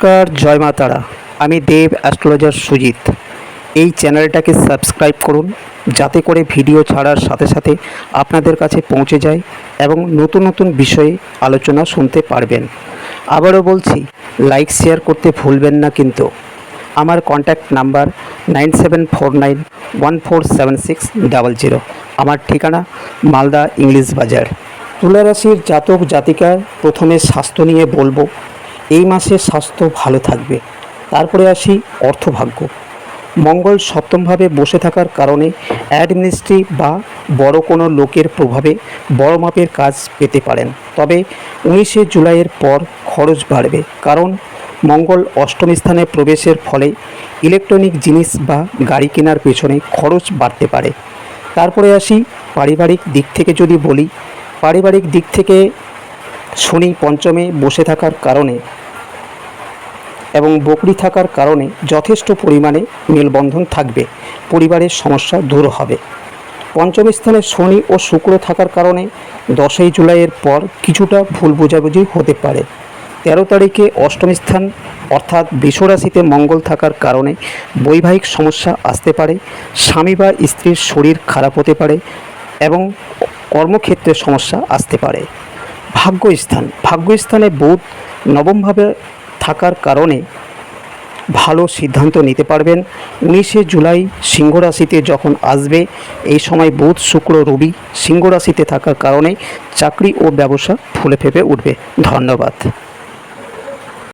নমস্কার, জয় মা তারা। আমি দেব অ্যাস্ট্রোলজার সুজিত। এই চ্যানেলটাকে সাবস্ক্রাইব করুন যাতে করে ভিডিও ছাড়ার সাথে সাথে আপনাদের কাছে পৌঁছে যায় এবং নতুন নতুন বিষয়ে আলোচনা শুনতে পারবেন। আবারও বলছি, লাইক শেয়ার করতে ভুলবেন না কিন্তু। আমার কন্ট্যাক্ট নাম্বার 9749147600। আমার ঠিকানা মালদা ইংলিশ বাজার। তুলা রাশির জাতক জাতিকার প্রথমে স্বাস্থ্য নিয়ে বলবো। এই মাসে স্বাস্থ্য ভালো থাকবে। তারপরে আসি অর্থভাগ্য। মঙ্গল সপ্তমভাবে বসে থাকার কারণে অ্যাডমিনিস্ট্রি বা বড় কোনো লোকের প্রভাবে বড় মাপের কাজ পেতে পারেন। তবে 19শে জুলাইয়ের পর খরচ বাড়বে, কারণ মঙ্গল অষ্টম স্থানে প্রবেশের ফলে ইলেকট্রনিক জিনিস বা গাড়ি কেনার পেছনে খরচ বাড়তে পারে। তারপরে আসি পারিবারিক দিক থেকে যদি বলি, পারিবারিক দিক থেকে শনি পঞ্চমে বসে থাকার কারণে এবং বকরি থাকার কারণে যথেষ্ট পরিমাণে মেলবন্ধন থাকবে, পরিবারের সমস্যা দূর হবে। পঞ্চম স্থানে শনি ও শুক্র থাকার কারণে 10ই জুলাইয়ের পর কিছুটা ভুল বোঝাবুঝি হতে পারে। 13 তারিখে অষ্টম স্থান অর্থাৎ বৃষরাশিতে মঙ্গল থাকার কারণে বৈবাহিক সমস্যা আসতে পারে, স্বামী বা স্ত্রীর শরীর খারাপ হতে পারে এবং কর্মক্ষেত্রে সমস্যা আসতে পারে। ভাগ্যস্থানে বুধ নবমভাবে থাকার কারণে ভালো সিদ্ধান্ত নিতে পারবেন। 19শে জুলাই সিংহ রাশিতে যখন আসবে, এই সময় বুধ শুক্র রবি সিংহ রাশিতে থাকার কারণে চাকরি ও ব্যবসা ফুলে ফেঁপে উঠবে। ধন্যবাদ।